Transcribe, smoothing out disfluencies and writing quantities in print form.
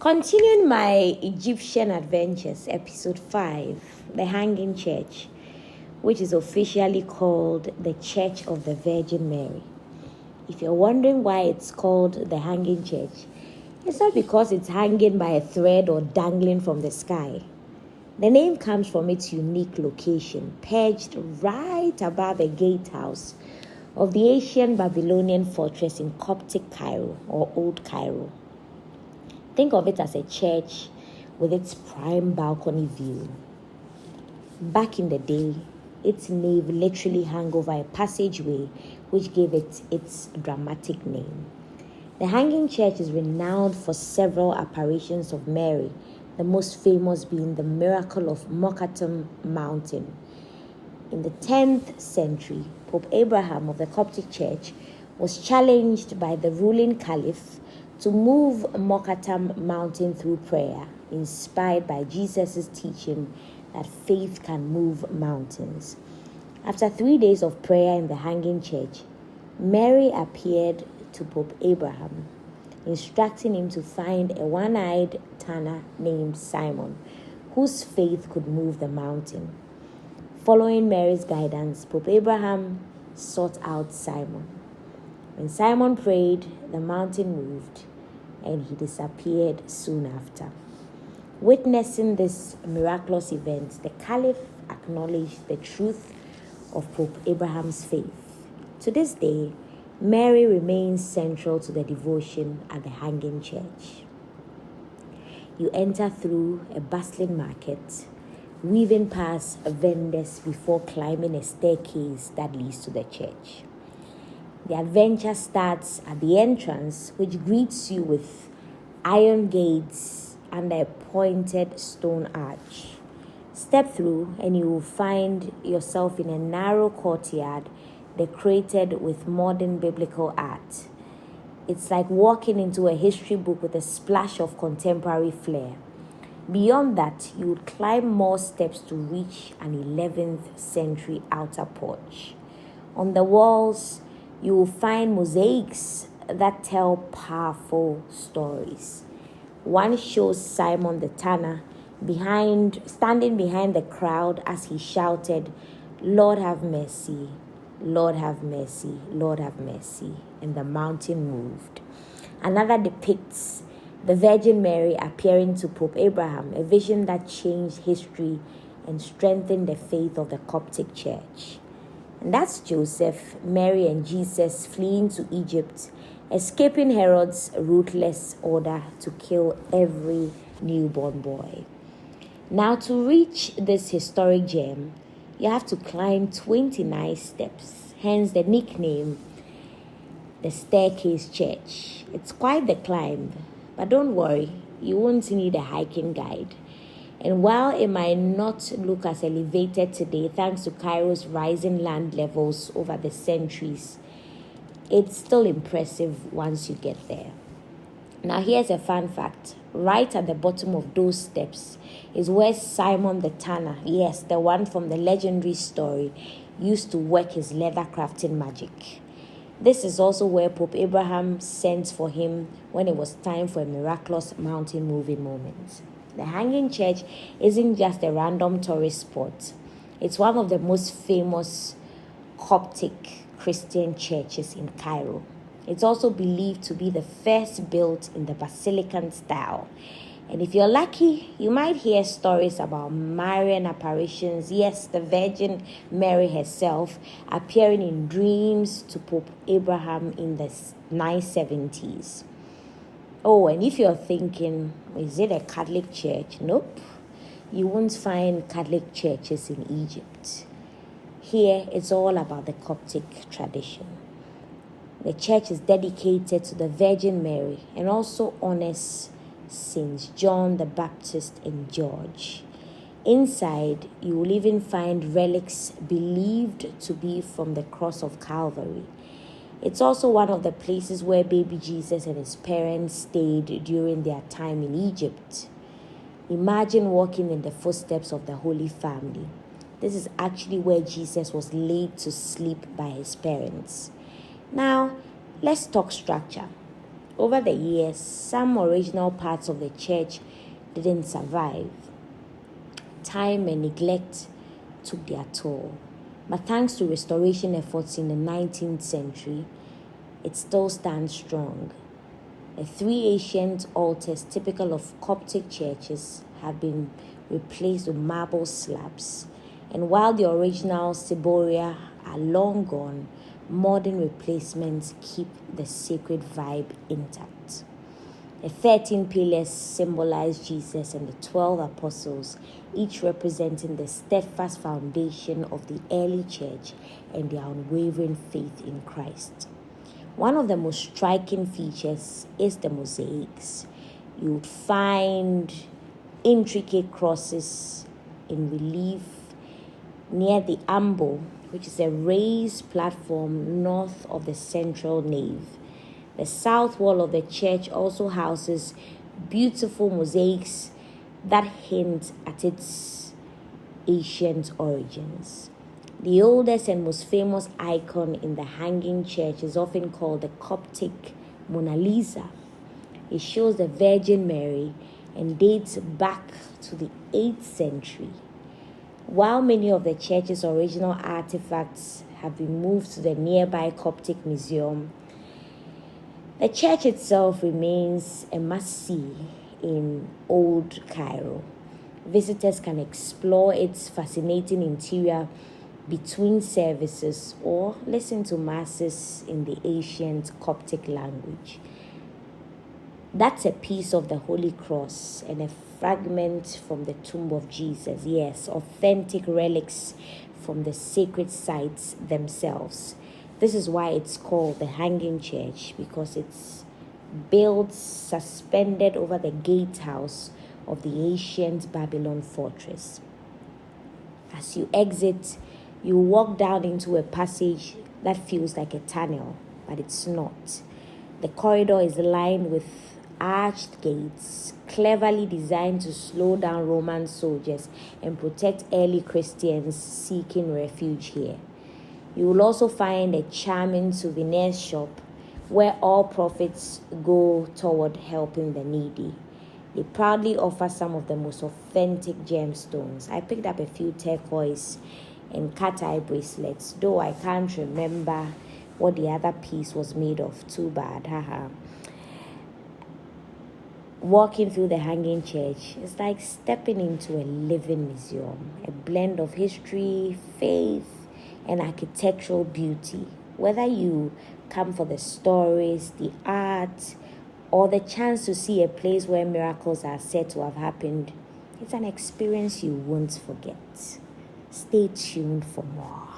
Continuing my Egyptian adventures, episode 5, the Hanging Church, which is officially called the Church of the Virgin Mary. If you're wondering why it's called the Hanging Church, it's not because it's hanging by a thread or dangling from the sky. The name comes from its unique location, perched right above the gatehouse of the ancient Babylonian fortress in Coptic Cairo or Old Cairo. Think of it as a church with its prime balcony view. Back in the day, its nave literally hung over a passageway which gave it its dramatic name. The Hanging Church is renowned for several apparitions of Mary, the most famous being the miracle of Mokattam Mountain. In the 10th century, Pope Abraham of the Coptic Church was challenged by the ruling caliph to move Mokattam Mountain through prayer, inspired by Jesus' teaching that faith can move mountains. After 3 days of prayer in the Hanging Church, Mary appeared to Pope Abraham, instructing him to find a one-eyed tanner named Simon, whose faith could move the mountain. Following Mary's guidance, Pope Abraham sought out Simon. When Simon prayed, the mountain moved, and he disappeared soon after. Witnessing this miraculous event, the Caliph acknowledged the truth of Pope Abraham's faith. To this day, Mary remains central to the devotion at the Hanging Church. You enter through a bustling market, weaving past vendors before climbing a staircase that leads to the church. The adventure starts at the entrance, which greets you with iron gates and a pointed stone arch. Step through and you will find yourself in a narrow courtyard decorated with modern biblical art. It's like walking into a history book with a splash of contemporary flair. Beyond that, you would climb more steps to reach an 11th century outer porch. On the walls, you will find mosaics that tell powerful stories. One shows Simon the tanner standing behind the crowd as he shouted, "Lord have mercy, Lord have mercy, Lord have mercy," and the mountain moved. Another depicts the Virgin Mary appearing to Pope Abraham, a vision that changed history and strengthened the faith of the Coptic Church. And that's Joseph, Mary, and Jesus fleeing to Egypt, escaping Herod's ruthless order to kill every newborn boy. Now, to reach this historic gem, you have to climb 29 steps, hence the nickname, the Staircase Church. It's quite the climb, but don't worry, you won't need a hiking guide. And while it might not look as elevated today thanks to Cairo's rising land levels over the centuries, it's still impressive once you get there. Now here's a fun fact. Right at the bottom of those steps is where Simon the tanner, yes, the one from the legendary story, used to work his leather crafting magic. This is also where Pope Abraham sent for him when it was time for a miraculous mountain moving moment. The Hanging Church isn't just a random tourist spot. It's one of the most famous Coptic Christian churches in Cairo. It's also believed to be the first built in the Basilican style. And if you're lucky, you might hear stories about Marian apparitions. Yes, the Virgin Mary herself appearing in dreams to Pope Abraham in the 970s. Oh, and if you're thinking, is it a Catholic church? Nope. You won't find Catholic churches in Egypt. Here, it's all about the Coptic tradition. The church is dedicated to the Virgin Mary and also honors Saints John the Baptist and George. Inside, you will even find relics believed to be from the cross of Calvary. It's also one of the places where baby Jesus and his parents stayed during their time in Egypt. Imagine walking in the footsteps of the Holy Family. This is actually where Jesus was laid to sleep by his parents. Now, let's talk structure. Over the years, some original parts of the church didn't survive. Time and neglect took their toll. But thanks to restoration efforts in the 19th century, it still stands strong. The three ancient altars typical of Coptic churches have been replaced with marble slabs. And while the original ciboria are long gone, modern replacements keep the sacred vibe intact. The 13 pillars symbolize Jesus and the 12 apostles, each representing the steadfast foundation of the early church and their unwavering faith in Christ. One of the most striking features is the mosaics. You would find intricate crosses in relief near the ambo, which is a raised platform north of the central nave. The south wall of the church also houses beautiful mosaics that hint at its ancient origins. The oldest and most famous icon in the hanging church is often called the Coptic Mona Lisa. It shows the Virgin Mary and dates back to the 8th century. While many of the church's original artifacts have been moved to the nearby Coptic Museum, the church itself remains a must-see in Old Cairo. Visitors can explore its fascinating interior between services or listen to masses in the ancient Coptic language. That's a piece of the Holy Cross and a fragment from the tomb of Jesus. Yes, authentic relics from the sacred sites themselves. This is why it's called the Hanging Church, because it's built suspended over the gatehouse of the ancient Babylon fortress. As you exit, you walk down into a passage that feels like a tunnel, but it's not. The corridor is lined with arched gates, cleverly designed to slow down Roman soldiers and protect early Christians seeking refuge here. You will also find a charming souvenir shop where all profits go toward helping the needy. They proudly offer some of the most authentic gemstones. I picked up a few turquoise and cat-eye bracelets, though I can't remember what the other piece was made of. Too bad, haha. Walking through the Hanging Church is like stepping into a living museum, a blend of history, faith, and architectural beauty. Whether you come for the stories, the art, or the chance to see a place where miracles are said to have happened, it's an experience you won't forget. Stay tuned for more.